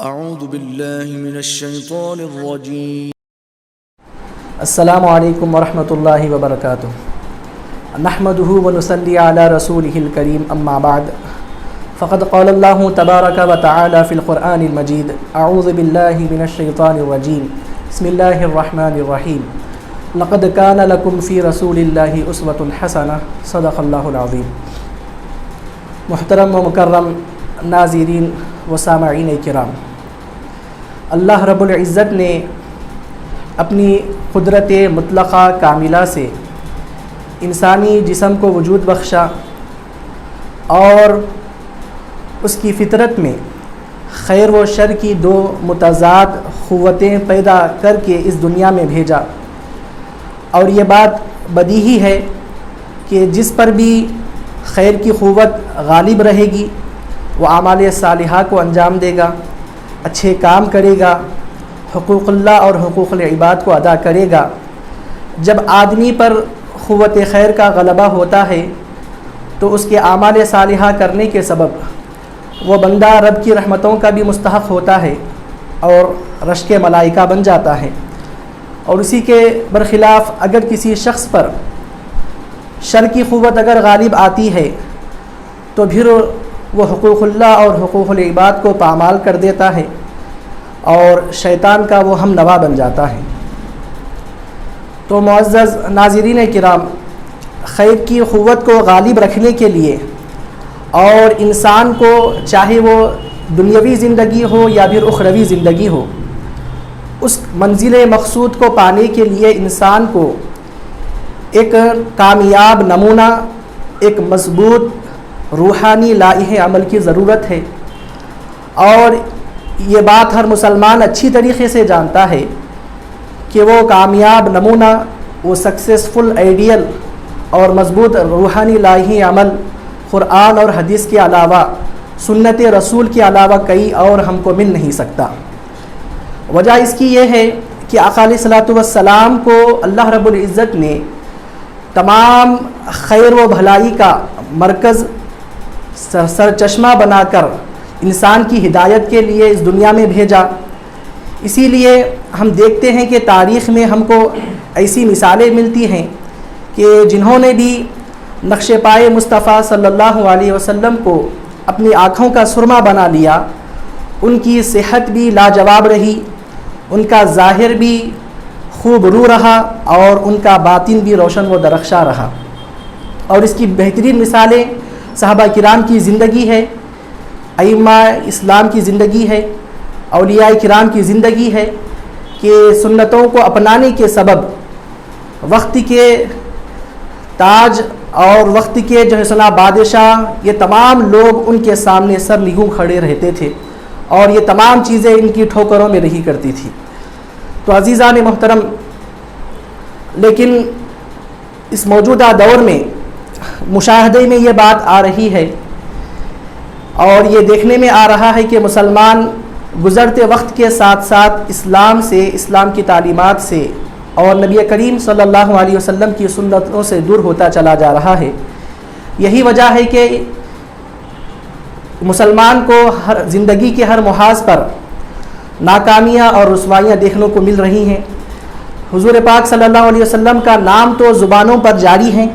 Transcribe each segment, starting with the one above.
اعوذ باللہ من الشیطان الرجیم۔ السلام علیکم ورحمۃ اللہ وبرکاتہ۔ نحمده ونصلی علی رسولہ الکریم، اما بعد فقد قال اللہ تبارک وتعالی فی القرآن المجید، اعوذ باللہ من الشیطان الرجیم، بسم اللہ الرحمن الرحیم، لقد کان لکم فی رسول اللہ اسوۃ حسنہ، صدق اللہ العظیم۔ محترم و مکرم ناظرین و سامعین کرام، اللہ رب العزت نے اپنی قدرت مطلقہ کاملہ سے انسانی جسم کو وجود بخشا اور اس کی فطرت میں خیر و شر کی دو متضاد قوتیں پیدا کر کے اس دنیا میں بھیجا، اور یہ بات بدیہی ہے کہ جس پر بھی خیر کی قوت غالب رہے گی وہ اعمال صالحہ کو انجام دے گا، اچھے کام کرے گا، حقوق اللہ اور حقوق العباد کو ادا کرے گا۔ جب آدمی پر قوت خیر کا غلبہ ہوتا ہے تو اس کے اعمال صالحہ کرنے کے سبب وہ بندہ رب کی رحمتوں کا بھی مستحق ہوتا ہے اور رشک ملائکہ بن جاتا ہے، اور اسی کے برخلاف اگر کسی شخص پر شر کی قوت اگر غالب آتی ہے تو پھر وہ حقوق اللہ اور حقوق العباد کو پامال کر دیتا ہے اور شیطان کا وہ ہم نوا بن جاتا ہے۔ تو معزز ناظرین کرام، خیر کی قوت کو غالب رکھنے کے لیے اور انسان کو چاہے وہ دنیاوی زندگی ہو یا پھر اخروی زندگی ہو، اس منزل مقصود کو پانے کے لیے انسان کو ایک کامیاب نمونہ، ایک مضبوط روحانی لائحہ عمل کی ضرورت ہے، اور یہ بات ہر مسلمان اچھی طریقے سے جانتا ہے کہ وہ کامیاب نمونہ، وہ سکسیسفل آئیڈیل اور مضبوط روحانی لائحہ عمل قرآن اور حدیث کے علاوہ، سنت رسول کے علاوہ کئی اور ہم کو مل نہیں سکتا۔ وجہ اس کی یہ ہے کہ آقا علیہ الصلوۃ والسلام کو اللہ رب العزت نے تمام خیر و بھلائی کا مرکز سرچشمہ بنا کر انسان کی ہدایت کے لیے اس دنیا میں بھیجا۔ اسی لیے ہم دیکھتے ہیں کہ تاریخ میں ہم کو ایسی مثالیں ملتی ہیں کہ جنہوں نے بھی نقش پائے مصطفیٰ صلی اللہ علیہ وسلم کو اپنی آنکھوں کا سرما بنا لیا، ان کی صحت بھی لاجواب رہی، ان کا ظاہر بھی خوب رو رہا اور ان کا باطن بھی روشن و درخشاں رہا۔ اور اس کی بہترین مثالیں صحابہ کرام کی زندگی ہے، ائمہ اسلام کی زندگی ہے، اولیاء کرام کی زندگی ہے کہ سنتوں کو اپنانے کے سبب وقت کے تاج اور وقت کے جو ہے سنا بادشاہ، یہ تمام لوگ ان کے سامنے سر نگوں کھڑے رہتے تھے، اور یہ تمام چیزیں ان کی ٹھوکروں میں رہی کرتی تھی۔ تو عزیزان محترم، لیکن اس موجودہ دور میں مشاہدے میں یہ بات آ رہی ہے اور یہ دیکھنے میں آ رہا ہے کہ مسلمان گزرتے وقت کے ساتھ ساتھ اسلام سے، اسلام کی تعلیمات سے اور نبی کریم صلی اللہ علیہ وسلم کی سنتوں سے دور ہوتا چلا جا رہا ہے۔ یہی وجہ ہے کہ مسلمان کو ہر زندگی کے ہر محاذ پر ناکامیاں اور رسوائیاں دیکھنے کو مل رہی ہیں۔ حضور پاک صلی اللہ علیہ وسلم کا نام تو زبانوں پر جاری ہیں،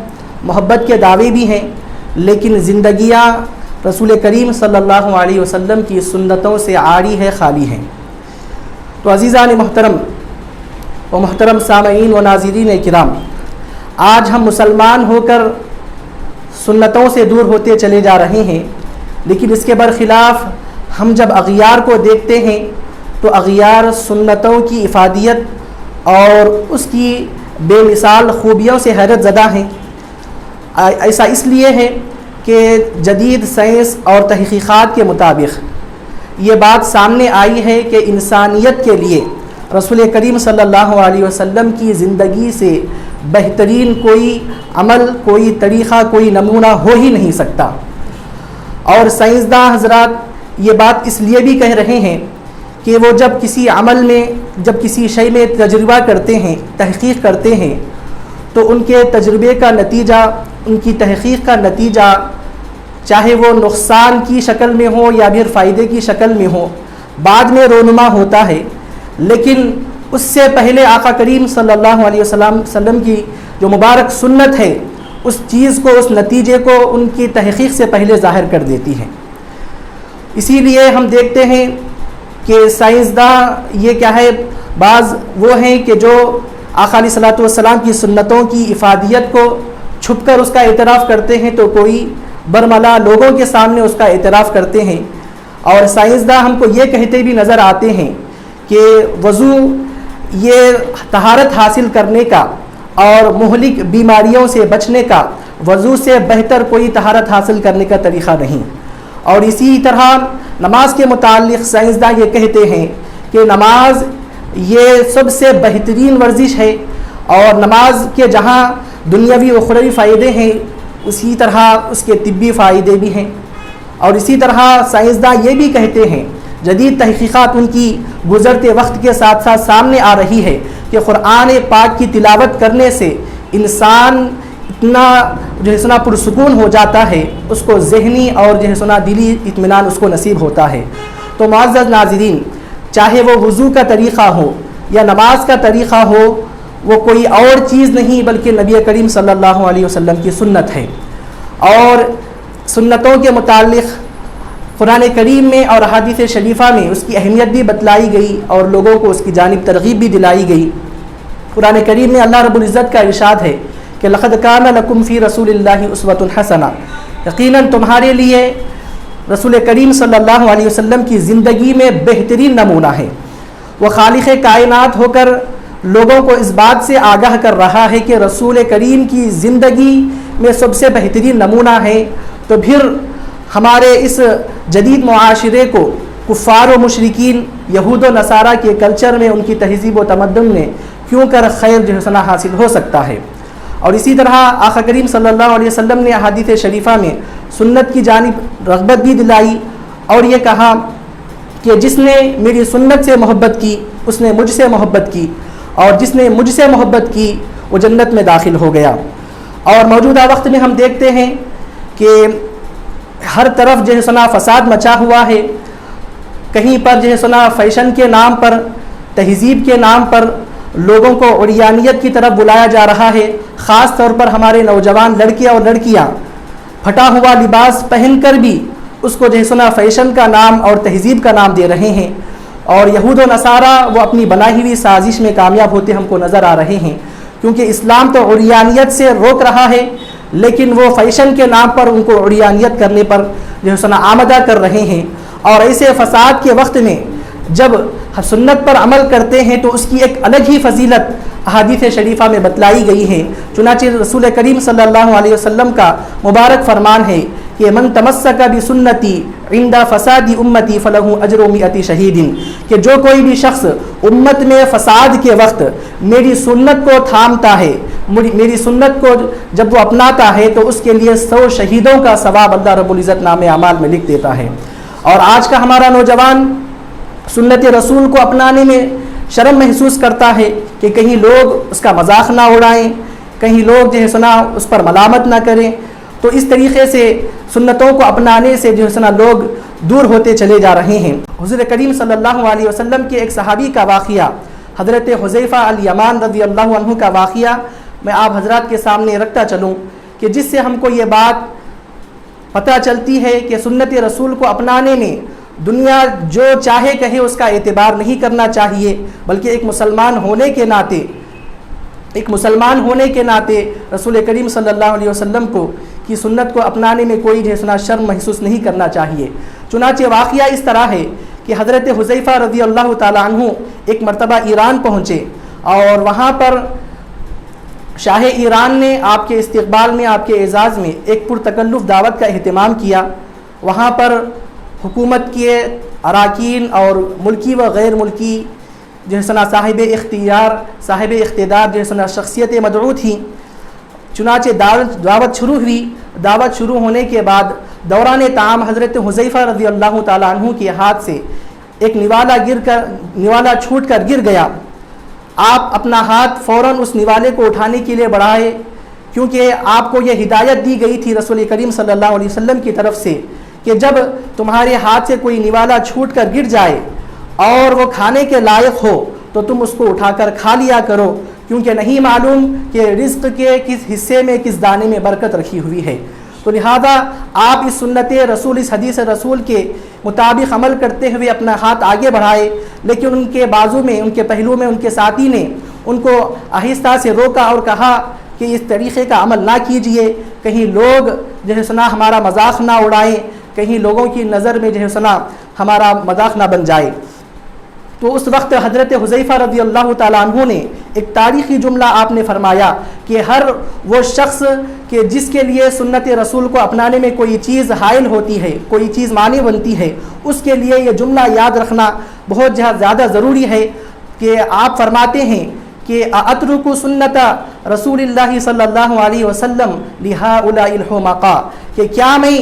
محبت کے دعوے بھی ہیں، لیکن زندگیاں رسول کریم صلی اللہ علیہ وسلم کی سنتوں سے عاری ہے، خالی ہیں۔ تو عزیزان محترم و محترم سامعین و ناظرین کرام، آج ہم مسلمان ہو کر سنتوں سے دور ہوتے چلے جا رہے ہیں، لیکن اس کے برخلاف ہم جب اغیار کو دیکھتے ہیں تو اغیار سنتوں کی افادیت اور اس کی بے مثال خوبیوں سے حیرت زدہ ہیں۔ ایسا اس لیے ہے کہ جدید سائنس اور تحقیقات کے مطابق یہ بات سامنے آئی ہے کہ انسانیت کے لیے رسول کریم صلی اللہ علیہ وسلم کی زندگی سے بہترین کوئی عمل، کوئی طریقہ، کوئی نمونہ ہو ہی نہیں سکتا۔ اور سائنسداں حضرات یہ بات اس لیے بھی کہہ رہے ہیں کہ وہ جب کسی عمل میں، جب کسی شے میں تجربہ کرتے ہیں، تحقیق کرتے ہیں، تو ان کے تجربے کا نتیجہ، ان کی تحقیق کا نتیجہ، چاہے وہ نقصان کی شکل میں ہو یا پھر فائدے کی شکل میں ہو، بعد میں رونما ہوتا ہے، لیکن اس سے پہلے آقا کریم صلی اللہ علیہ وسلم کی جو مبارک سنت ہے اس چیز کو، اس نتیجے کو ان کی تحقیق سے پہلے ظاہر کر دیتی ہے۔ اسی لیے ہم دیکھتے ہیں کہ سائنسداں یہ کیا ہے، بعض وہ ہیں کہ جو آقا علیہ الصلوۃ والسلام کی سنتوں کی افادیت کو چھپ کر اس کا اعتراف کرتے ہیں، تو کوئی برملا لوگوں کے سامنے اس کا اعتراف کرتے ہیں۔ اور سائنسداں ہم کو یہ کہتے بھی نظر آتے ہیں کہ وضو یہ طہارت حاصل کرنے کا اور مہلک بیماریوں سے بچنے کا، وضو سے بہتر کوئی طہارت حاصل کرنے کا طریقہ نہیں۔ اور اسی طرح نماز کے متعلق سائنسداں یہ کہتے ہیں کہ نماز یہ سب سے بہترین ورزش ہے، اور نماز کے جہاں دنیاوی و اخروی فائدے ہیں اسی طرح اس کے طبی فائدے بھی ہیں۔ اور اسی طرح سائنسداں یہ بھی کہتے ہیں، جدید تحقیقات ان کی گزرتے وقت کے ساتھ ساتھ سامنے آ رہی ہے کہ قرآن پاک کی تلاوت کرنے سے انسان اتنا جو ہے سنا پرسکون ہو جاتا ہے، اس کو ذہنی اور جو ہے سنا دلی اطمینان اس کو نصیب ہوتا ہے۔ تو معزز ناظرین، چاہے وہ وضو کا طریقہ ہو یا نماز کا طریقہ ہو، وہ کوئی اور چیز نہیں بلکہ نبی کریم صلی اللہ علیہ وسلم کی سنت ہے۔ اور سنتوں کے متعلق قرآن کریم میں اور احادیث شریفہ میں اس کی اہمیت بھی بتلائی گئی اور لوگوں کو اس کی جانب ترغیب بھی دلائی گئی۔ قرآن کریم میں اللہ رب العزت کا ارشاد ہے کہ لقد کان لکم فی رسول اللہ اسوۃ حسنہ، یقیناً تمہارے لیے رسول کریم صلی اللہ علیہ وسلم کی زندگی میں بہترین نمونہ ہے۔ وہ خالق کائنات ہو کر لوگوں کو اس بات سے آگاہ کر رہا ہے کہ رسول کریم کی زندگی میں سب سے بہترین نمونہ ہے، تو پھر ہمارے اس جدید معاشرے کو کفار و مشرکین، یہود و نصارہ کے کلچر میں، ان کی تہذیب و تمدن میں کیوں کر خیر جو ہے سنا حاصل ہو سکتا ہے۔ اور اسی طرح آقا کریم صلی اللہ علیہ وسلم نے احادیث شریفہ میں سنت کی جانب رغبت بھی دلائی اور یہ کہا کہ جس نے میری سنت سے محبت کی اس نے مجھ سے محبت کی، اور جس نے مجھ سے محبت کی وہ جنت میں داخل ہو گیا۔ اور موجودہ وقت میں ہم دیکھتے ہیں کہ ہر طرف جو ہے سنا فساد مچا ہوا ہے، کہیں پر جو ہے سنا فیشن کے نام پر، تہذیب کے نام پر لوگوں کو عریانیت کی طرف بلایا جا رہا ہے۔ خاص طور پر ہمارے نوجوان لڑکے اور لڑکیاں پھٹا ہوا لباس پہن کر بھی اس کو جو ہے سنا فیشن کا نام اور تہذیب کا نام دے رہے ہیں، اور یہود و نصارہ وہ اپنی بنائی ہوئی سازش میں کامیاب ہوتے ہم کو نظر آ رہے ہیں، کیونکہ اسلام تو عریانیت سے روک رہا ہے لیکن وہ فیشن کے نام پر ان کو عریانیت کرنے پر جو ہے سنا آمدہ کر رہے ہیں۔ اور ایسے فساد کے وقت میں جب سنت پر عمل کرتے ہیں تو اس کی ایک الگ ہی فضیلت احادیث شریفہ میں بتلائی گئی ہے۔ چنانچہ رسول کریم صلی اللہ علیہ وسلم کا مبارک فرمان ہے کہ من تمسک بسنتی عند فساد امتی فلہ اجر 100 شہید، کہ جو کوئی بھی شخص امت میں فساد کے وقت میری سنت کو تھامتا ہے، میری سنت کو جب وہ اپناتا ہے تو اس کے لیے 100 شہیدوں کا ثواب اللہ رب العزت نامہ اعمال میں لکھ دیتا ہے۔ اور آج کا ہمارا نوجوان سنت رسول کو اپنانے میں شرم محسوس کرتا ہے کہ کہیں لوگ اس کا مذاق نہ اڑائیں، کہیں لوگ جو ہے سنا اس پر ملامت نہ کریں، تو اس طریقے سے سنتوں کو اپنانے سے جو ہے سنا لوگ دور ہوتے چلے جا رہے ہیں۔ حضور کریم صلی اللہ علیہ وسلم کے ایک صحابی کا واقعہ، حضرت حذیفہ الیمان رضی اللہ عنہ کا واقعہ میں آپ حضرات کے سامنے رکھتا چلوں کہ جس سے ہم کو یہ بات پتہ چلتی ہے کہ سنت رسول کو اپنانے میں دنیا جو چاہے کہے اس کا اعتبار نہیں کرنا چاہیے، بلکہ ایک مسلمان ہونے کے ناطے رسول کریم صلی اللہ علیہ وسلم کی سنت کو اپنانے میں کوئی جو ہے شرم محسوس نہیں کرنا چاہیے۔ چنانچہ واقعہ اس طرح ہے کہ حضرت حذیفہ رضی اللہ تعالیٰ عنہ ایک مرتبہ ایران پہنچے، اور وہاں پر شاہ ایران نے آپ کے استقبال میں، آپ کے اعزاز میں ایک پرتکلف دعوت کا اہتمام کیا۔ وہاں پر حکومت کے اراکین اور ملکی و غیر ملکی جو ہے سنا صاحب اختیار، صاحب اقتدار جو ہے سنا شخصیتیں مدعو تھیں۔ چنانچہ دعوت شروع ہوئی۔ دعوت شروع ہونے کے بعد دوران طعام حضرت حذیفہ رضی اللہ تعالیٰ عنہ کے ہاتھ سے ایک نوالا چھوٹ کر گر گیا۔ آپ اپنا ہاتھ فوراً اس نوالے کو اٹھانے کے لیے بڑھائے، کیونکہ آپ کو یہ ہدایت دی گئی تھی رسول کریم صلی اللہ علیہ وسلم کی طرف سے کہ جب تمہارے ہاتھ سے کوئی نوالا چھوٹ کر گر جائے اور وہ کھانے کے لائق ہو تو تم اس کو اٹھا کر کھا لیا کرو، کیونکہ نہیں معلوم کہ رزق کے کس حصے میں کس دانے میں برکت رکھی ہوئی ہے۔ تو لہذا آپ اس سنت رسول، اس حدیث رسول کے مطابق عمل کرتے ہوئے اپنا ہاتھ آگے بڑھائے، لیکن ان کے بازو میں، ان کے پہلو میں ان کے ساتھی نے ان کو آہستہ سے روکا اور کہا کہ اس طریقے کا عمل نہ کیجئے، کہیں لوگ جو ہے سنا ہمارا مذاق نہ اڑائیں، کہیں لوگوں کی نظر میں جو ہے سنا ہمارا مذاق نہ بن جائے۔ تو اس وقت حضرت حذیفہ رضی اللہ تعالیٰ عنہ نے ایک تاریخی جملہ آپ نے فرمایا کہ ہر وہ شخص کہ جس کے لیے سنت رسول کو اپنانے میں کوئی چیز حائل ہوتی ہے، کوئی چیز مانی بنتی ہے، اس کے لیے یہ جملہ یاد رکھنا بہت زیادہ ضروری ہے کہ آپ فرماتے ہیں کہ اترک سنت رسول اللہ صلی اللہ علیہ وسلم لہؤلاء الحمقاء، کہ کیا میں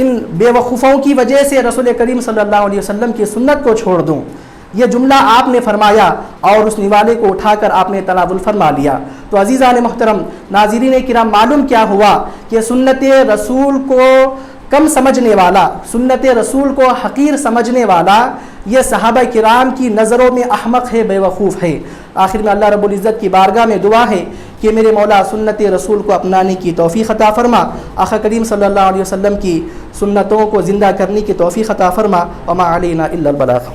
ان بے وقوفوں کی وجہ سے رسول کریم صلی اللہ علیہ وسلم کی سنت کو چھوڑ دوں؟ یہ جملہ آپ نے فرمایا اور اس نوالے کو اٹھا کر آپ نے تناول فرما لیا۔ تو عزیزان محترم، ناظرین کرام، معلوم کیا ہوا کہ سنت رسول کو کم سمجھنے والا، سنت رسول کو حقیر سمجھنے والا، یہ صحابہ کرام کی نظروں میں احمق ہے، بے وقوف ہے۔ آخر میں اللہ رب العزت کی بارگاہ میں دعا ہے کہ میرے مولا سنت رسول کو اپنانے کی توفیق عطا فرما، آقا کریم صلی اللہ علیہ وسلم کی سنتوں کو زندہ کرنے کی توفیق عطا فرما، وما علینا الا البلاغ۔